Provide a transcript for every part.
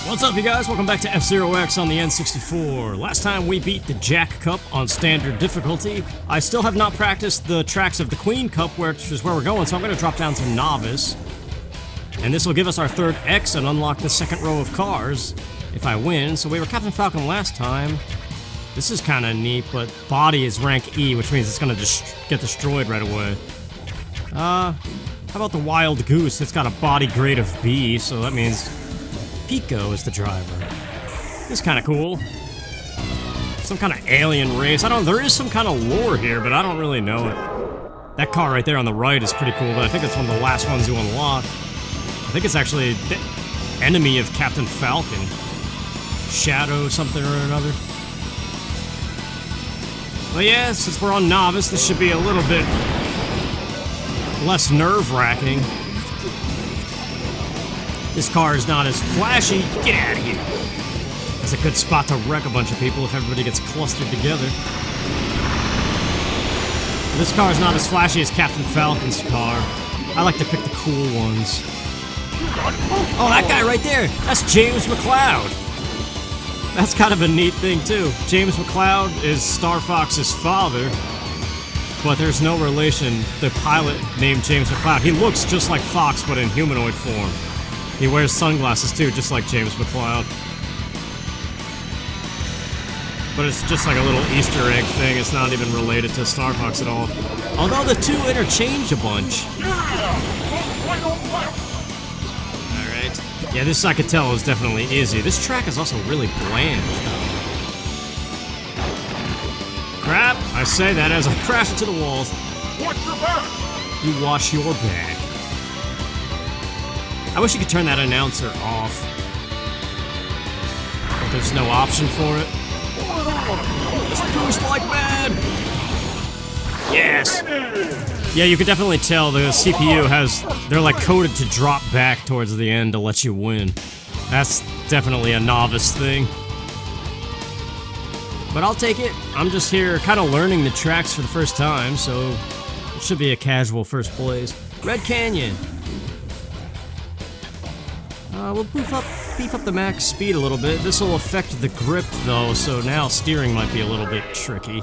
What's up, you guys? Welcome back to F-Zero X on the N64. Last time we beat the Jack Cup on standard difficulty. I still have not practiced the tracks of the Queen Cup, which is where we're going, so I'm going to drop down to Novice. And this will give us our third X and unlock the second row of cars if I win. So we were Captain Falcon last time. This is kind of neat, but body is rank E, which means it's going to get destroyed right away. How about the Wild Goose? It's got a body grade of B, so that means Pico is the driver. This is kind of cool. Some kind of alien race. There is some kind of lore here, but I don't really know it. That car right there on the right is pretty cool, but I think it's one of the last ones you unlock. I think it's actually the enemy of Captain Falcon. Shadow something or another. But yeah, since we're on Novice, this should be a little bit less nerve-wracking. This car is not as flashy. Get out of here. That's a good spot to wreck a bunch of people if everybody gets clustered together. This car is not as flashy as Captain Falcon's car. I like to pick the cool ones. Oh, that guy right there! That's James McCloud! That's kind of a neat thing, too. James McCloud is Star Fox's father, but there's no relation. The pilot named James McCloud. He looks just like Fox, but in humanoid form. He wears sunglasses too, just like James McCloud. But it's just like a little Easter egg thing. It's not even related to Star Fox at all. Although the two interchange a bunch. Alright. Yeah, this I could tell is definitely easy. This track is also really bland. Crap! I say that as I crash into the walls. Watch your back! You watch your back. I wish you could turn that announcer off. But there's no option for it. Just boost like mad! Yes! Yeah, you could definitely tell the CPU they're like coded to drop back towards the end to let you win. That's definitely a novice thing. But I'll take it. I'm just here kind of learning the tracks for the first time, so it should be a casual first place. Red Canyon! We'll beef up the max speed a little bit. This will affect the grip, though, so now steering might be a little bit tricky.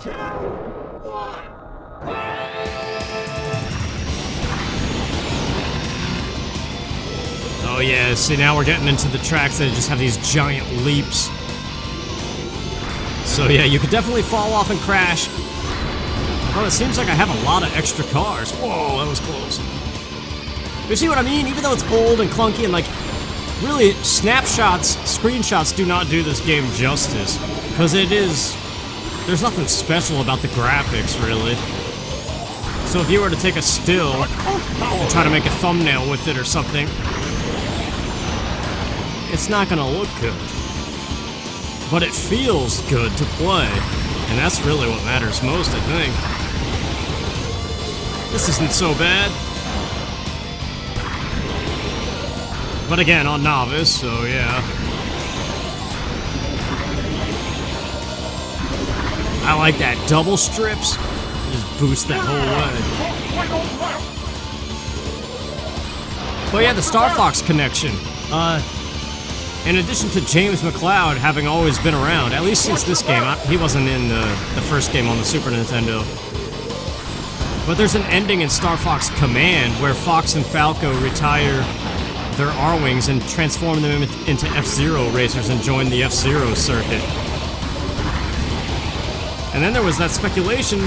Oh yeah, see now we're getting into the tracks that just have these giant leaps. So yeah, you could definitely fall off and crash. Although it seems like I have a lot of extra cars. Whoa, that was close. You see what I mean? Even though it's old and clunky and like, really, snapshots, screenshots do not do this game justice. Because there's nothing special about the graphics, really. So if you were to take a still and try to make a thumbnail with it or something, it's not gonna look good. But it feels good to play. And that's really what matters most, I think. This isn't so bad. But again, on Novice, so yeah. I like that double strips. Just boost that whole way. But yeah, the Star Fox connection. In addition to James McCloud having always been around, at least since this game, he wasn't in the first game on the Super Nintendo. But there's an ending in Star Fox Command where Fox and Falco retire their R-Wings and transform them into F-Zero racers and join the F-Zero circuit. And then there was that speculation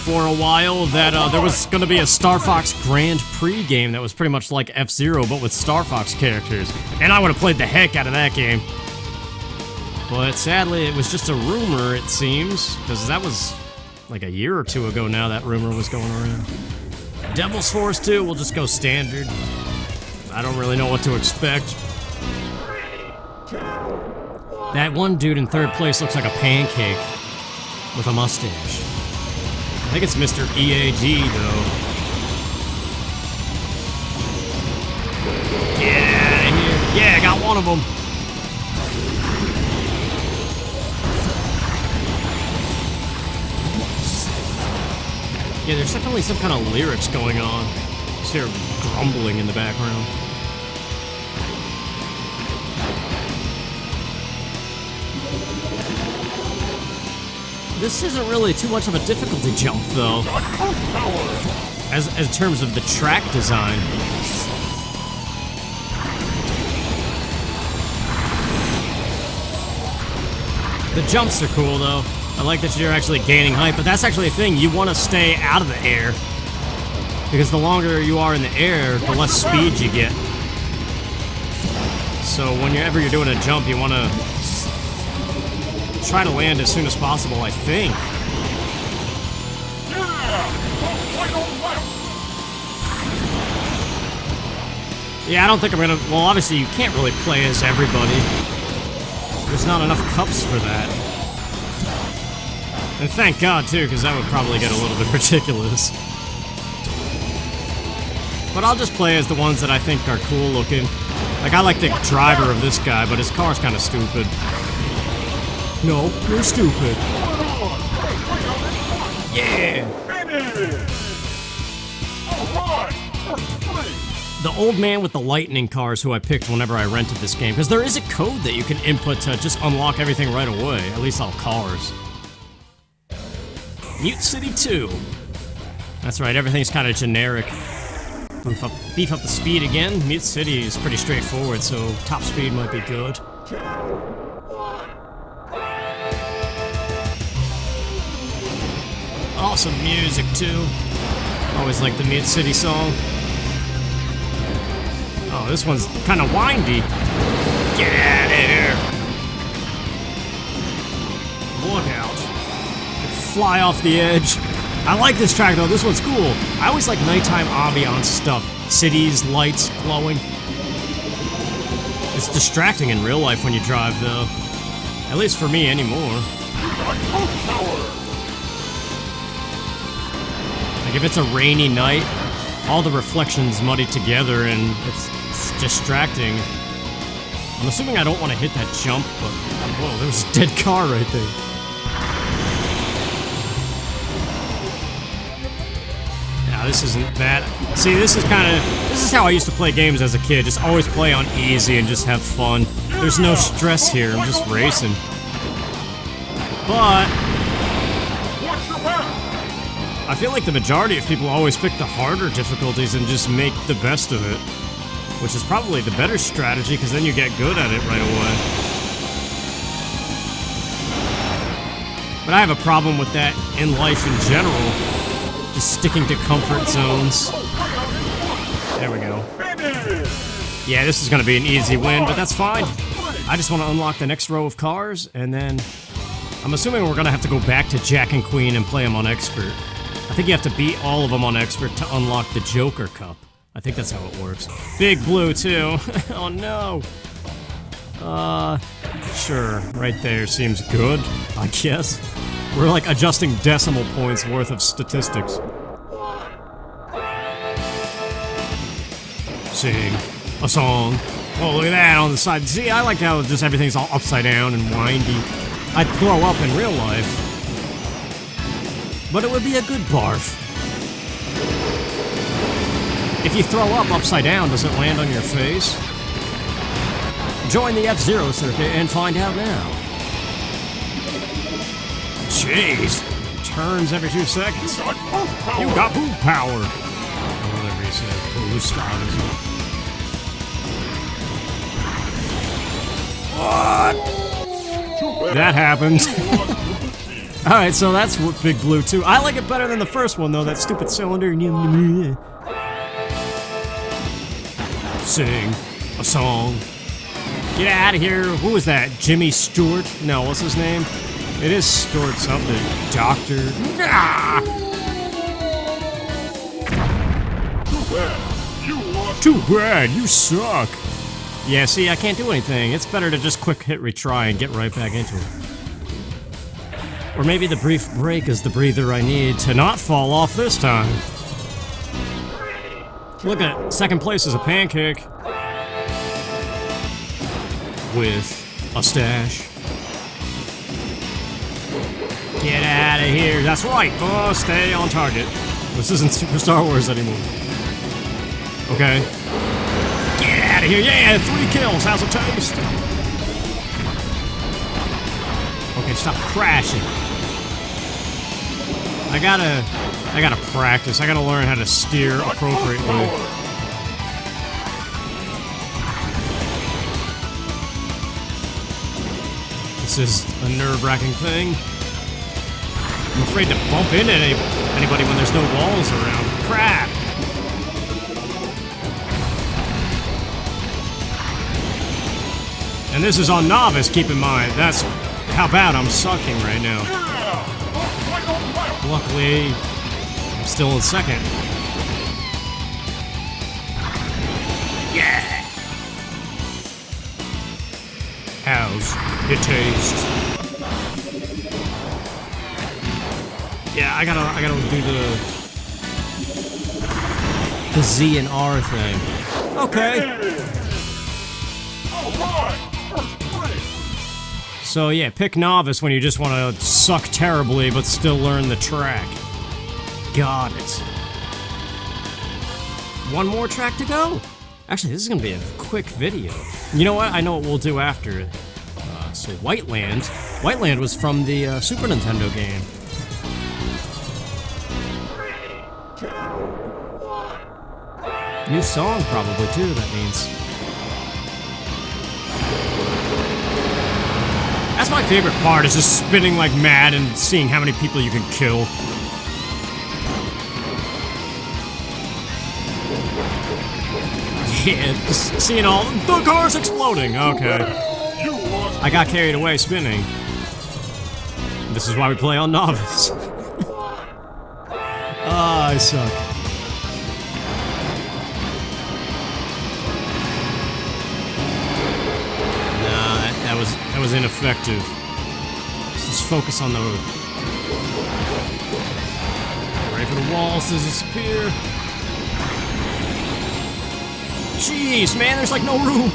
for a while that there was going to be a Star Fox Grand Prix game that was pretty much like F-Zero but with Star Fox characters. And I would have played the heck out of that game. But sadly, it was just a rumor, it seems, because that was like a year or two ago now that rumor was going around. Devil's Force 2, we'll just go standard. I don't really know what to expect. That one dude in third place looks like a pancake with a mustache. I think it's Mr. EAG, though. Get out of here. Yeah, I got one of them. Yeah, there's definitely some kind of lyrics going on. Just hear grumbling in the background. This isn't really too much of a difficulty jump, though. As in terms of the track design. The jumps are cool, though. I like that you're actually gaining height, but that's actually a thing. You want to stay out of the air. Because the longer you are in the air, the less speed you get. So whenever you're doing a jump, you want to try to land as soon as possible, I think. Yeah, I don't think I'm gonna... Well, obviously you can't really play as everybody. There's not enough cups for that. And thank God, too, because that would probably get a little bit ridiculous. But I'll just play as the ones that I think are cool looking. Like, I like the driver of this guy, but his car's kind of stupid. No, you're stupid. Yeah! The old man with the lightning cars who I picked whenever I rented this game, because there is a code that you can input to just unlock everything right away, at least all cars. Mute City 2. That's right, everything's kind of generic. Beef up the speed again. Mute City is pretty straightforward, so top speed might be good. Awesome music, too. Always like the Mute City song. Oh, this one's kind of windy. Get out of here. Look out. Fly off the edge. I like this track, though. This one's cool. I always like nighttime ambiance stuff. Cities, lights, glowing. It's distracting in real life when you drive, though. At least for me anymore. Like, if it's a rainy night, all the reflections muddy together, and it's distracting. I'm assuming I don't want to hit that jump, but... Whoa, there was a dead car right there. Yeah, this isn't that... See, this is how I used to play games as a kid. Just always play on easy and just have fun. There's no stress here, I'm just racing. But... I feel like the majority of people always pick the harder difficulties and just make the best of it. Which is probably the better strategy, because then you get good at it right away. But I have a problem with that in life in general. Just sticking to comfort zones. There we go. Yeah, this is going to be an easy win, but that's fine. I just want to unlock the next row of cars, and then... I'm assuming we're going to have to go back to Jack and Queen and play them on Expert. I think you have to beat all of them on Expert to unlock the Joker Cup. I think that's how it works. Big Blue, too. Oh, no. Sure. Right there seems good, I guess. We're, like, adjusting decimal points worth of statistics. Sing a song. Oh, look at that on the side. See, I like how just everything's all upside down and windy. I'd throw up in real life. But it would be a good barf. If you throw up upside down, does it land on your face? Join the F-Zero circuit and find out now. Jeez. Turns every 2 seconds. You got boob power. Or whatever he said. Boost What? That happened. Alright, so that's Big Blue 2. I like it better than the first one, though. That stupid cylinder. Sing a song. Get out of here. Who is that? Jimmy Stewart? No, what's his name? It is Stewart something. Doctor. Ah! Too bad, you suck. Yeah, see, I can't do anything. It's better to just quick hit retry and get right back into it. Or maybe the brief break is the breather I need to not fall off this time. Look at second place is a pancake. With a stash. Get out of here. That's right. Oh, stay on target. This isn't Super Star Wars anymore. Okay. Get out of here. Yeah, 3 kills. How's it taste? Okay, stop crashing. I gotta practice. I gotta learn how to steer appropriately. This is a nerve-wracking thing. I'm afraid to bump into anybody when there's no walls around. Crap! And this is on Novice, keep in mind. That's how bad I'm sucking right now. Luckily, I'm still in second. Yeah! How's it taste? Yeah, I gotta do the Z and R thing. Okay. So yeah, pick Novice when you just want to suck terribly but still learn the track. Got it. One more track to go? Actually, this is gonna be a quick video. You know what? I know what we'll do after. So Whiteland. Whiteland was from the Super Nintendo game. New song probably too, that means. That's my favorite part, is just spinning like mad and seeing how many people you can kill. Yeah, just seeing all the cars exploding. Okay. I got carried away spinning. This is why we play on Novice. Ah, I suck. That was ineffective. Let's just focus on the road. Ready for the walls to disappear. Jeez, man, there's like no room.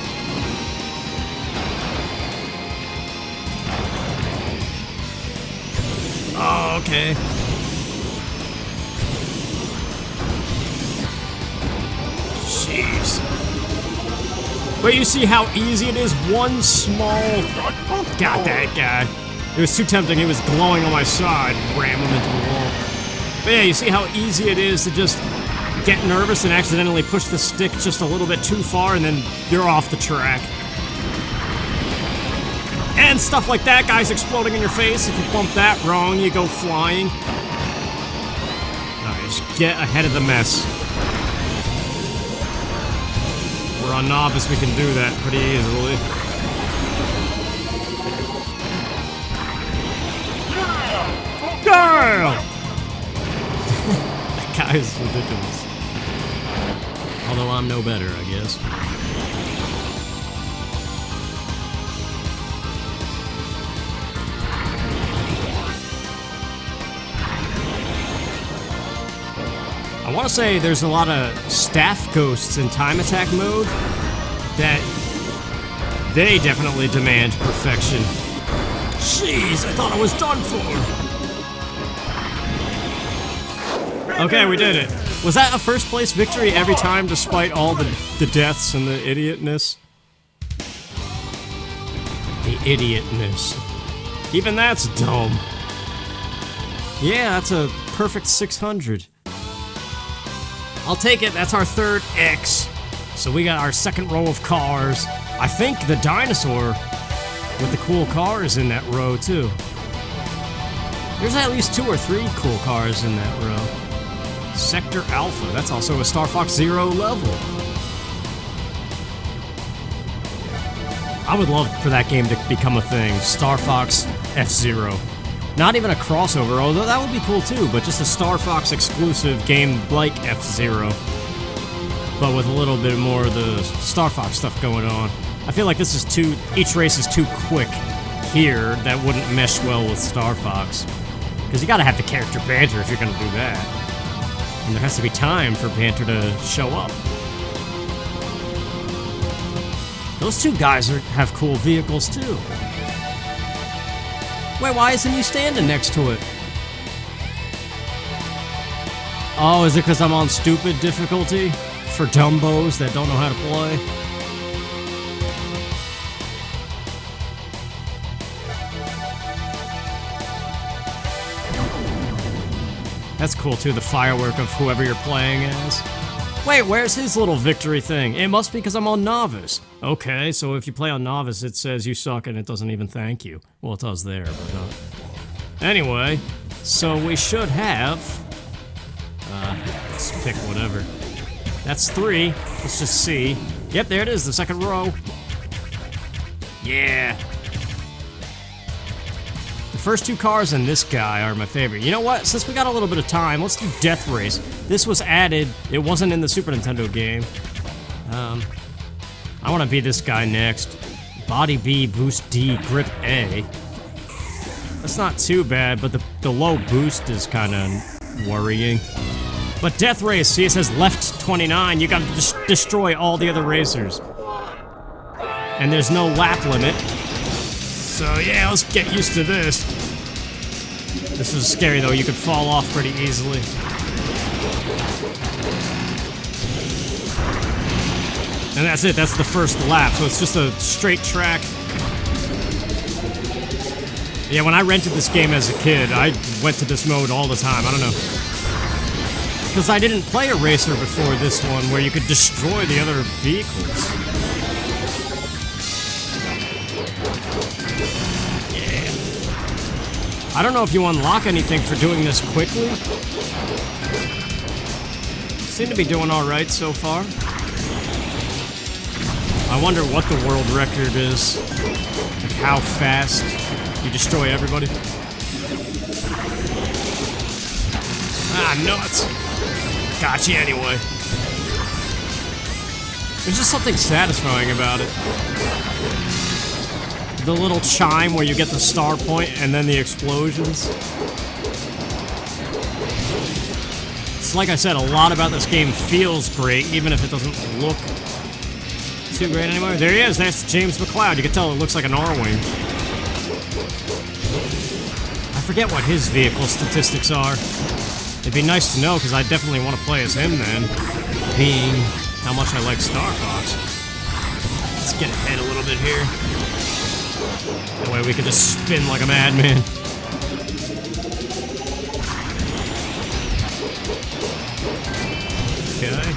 Oh, okay. Jeez. But you see how easy it is? One small... Got that guy. It was too tempting. He was glowing on my side. Ram him into the wall. But yeah, you see how easy it is to just get nervous and accidentally push the stick just a little bit too far and then you're off the track. And stuff like that, guys exploding in your face. If you bump that wrong, you go flying. Alright, just get ahead of the mess. We're on Novice, we can do that pretty easily. Yeah! That guy is ridiculous. Although I'm no better, I guess. I want to say there's a lot of staff ghosts in time attack mode that they definitely demand perfection. Jeez, I thought I was done for. Okay, we did it. Was that a first place victory every time despite all the deaths and the idiotness? The idiotness. Even that's dumb. Yeah, that's a perfect 600. I'll take it, that's our third X. So we got our second row of cars. I think the dinosaur with the cool cars in that row too. There's at least 2 or 3 cool cars in that row. Sector Alpha, that's also a Star Fox Zero level. I would love for that game to become a thing. Star Fox F-Zero. Not even a crossover, although that would be cool too, but just a Star Fox exclusive game like F-Zero. But with a little bit more of the Star Fox stuff going on. I feel like this is each race is too quick here that wouldn't mesh well with Star Fox. Because you gotta have the character banter if you're gonna do that. And there has to be time for banter to show up. Those 2 guys have cool vehicles too. Wait, why isn't he standing next to it? Oh, is it because I'm on stupid difficulty? For dumbos that don't know how to play? That's cool too, the firework of whoever you're playing as. Wait, where's his little victory thing? It must be because I'm on Novice. Okay, so if you play on Novice, it says you suck and it doesn't even thank you. Well, it does there, but not. Anyway, so we should have... let's pick whatever. That's 3. Let's just see. Yep, there it is, the second row. Yeah. The first 2 cars and this guy are my favorite. You know what? Since we got a little bit of time, let's do Death Race. This was added. It wasn't in the Super Nintendo game. I want to be this guy next. Body B, Boost D, Grip A. That's not too bad, but the low boost is kind of worrying. But Death Race, see, it says left 29. You gotta destroy all the other racers. And there's no lap limit. So yeah, let's get used to this. This is scary though, you could fall off pretty easily. And that's it, that's the first lap, so it's just a straight track. Yeah, when I rented this game as a kid, I went to this mode all the time, I don't know. Because I didn't play a racer before this one, where you could destroy the other vehicles. Yeah. I don't know if you unlock anything for doing this quickly. Seem to be doing alright so far. I wonder what the world record is. Like how fast you destroy everybody. Ah, nuts! Got you anyway. There's just something satisfying about it. The little chime where you get the star point and then the explosions. It's like I said, a lot about this game feels great, even if it doesn't look too great anymore. There he is, that's James McCloud. You can tell it looks like an R-Wing. I forget what his vehicle statistics are. It'd be nice to know, because I definitely want to play as him then, being how much I like Star Fox. Let's get ahead a little bit here. That way we can just spin like a madman. Okay.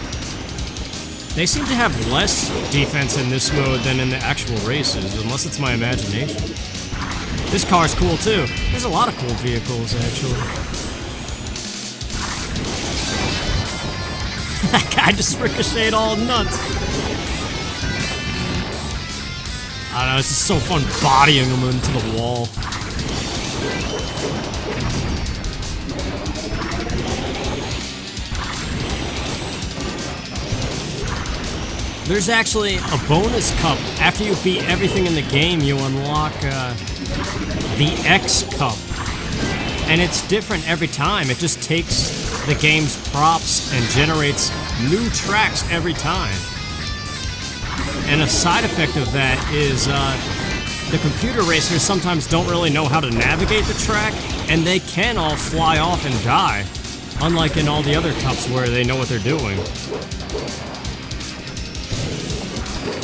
They seem to have less defense in this mode than in the actual races, unless it's my imagination. This car's cool too. There's a lot of cool vehicles, actually. That guy just ricocheted all nuts. I don't know, it's just so fun bodying him into the wall. There's actually a bonus cup. After you beat everything in the game, you unlock the X Cup. And it's different every time. It just takes the game's props and generates new tracks every time. And a side effect of that is the computer racers sometimes don't really know how to navigate the track, and they can all fly off and die, unlike in all the other cups where they know what they're doing.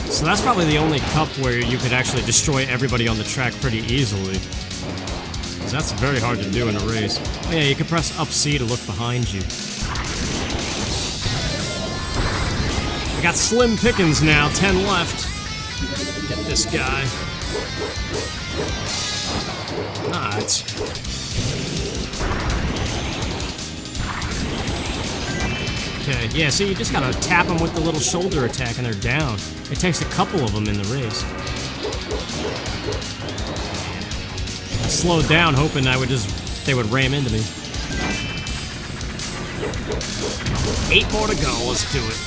So that's probably the only cup where you could actually destroy everybody on the track pretty easily. That's very hard to do in a race. Oh yeah, you can press up C to look behind you. I got slim pickings now, 10 left. Get this guy. Nice. Okay, yeah, so you just gotta tap them with the little shoulder attack and they're down. It takes a couple of them in the race. I slowed down hoping they would ram into me. 8 more to go, let's do it.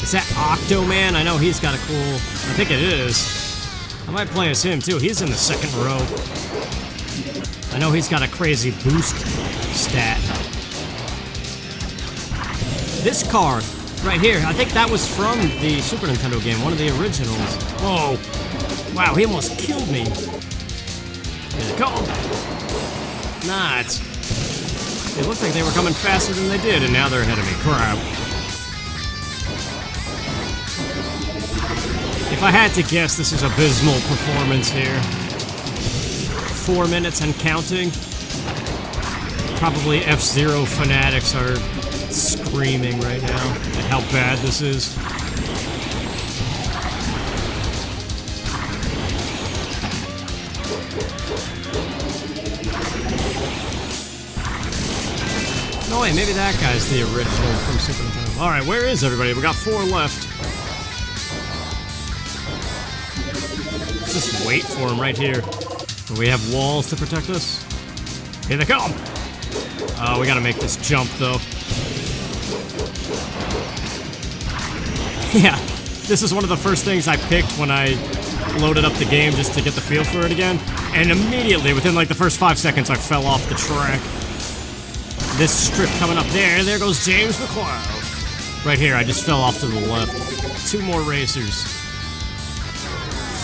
Is that Octoman? I know he's got a cool... I think it is. I might play as him too, he's in the second row. I know he's got a crazy boost stat. This car, right here, I think that was from the Super Nintendo game, one of the originals. Whoa. Wow, he almost killed me. Go! Nuts. It looked like they were coming faster than they did, and now they're ahead of me. Crap. If I had to guess, this is abysmal performance here. 4 minutes and counting. Probably F-Zero fanatics are screaming right now at how bad this is. No way, maybe that guy's the original from Super Nintendo. Alright, where is everybody? We got 4 left. Let's just wait for him right here. Do we have walls to protect us? Here they come! We gotta make this jump, though. Yeah, this is one of the first things I picked when I loaded up the game just to get the feel for it again. And immediately, within like the first 5 seconds, I fell off the track. This strip coming up there goes James McCloud. Right here, I just fell off to the left. 2 more racers.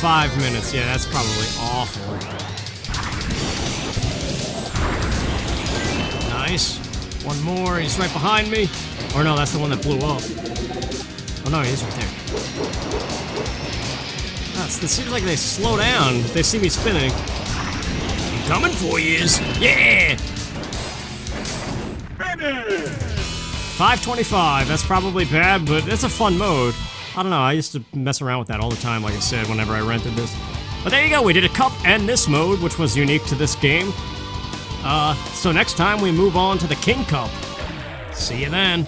5 minutes, yeah, that's probably awful. Nice. 1 more, he's right behind me. Or no, that's the one that blew up. Oh no, he's right there. It seems like they slow down. They see me spinning. I'm coming for you. Yeah! 525, that's probably bad, but it's a fun mode. I don't know, I used to mess around with that all the time, like I said, whenever I rented this. But there you go, we did a cup and this mode, which was unique to this game. So next time we move on to the King Cup. See you then.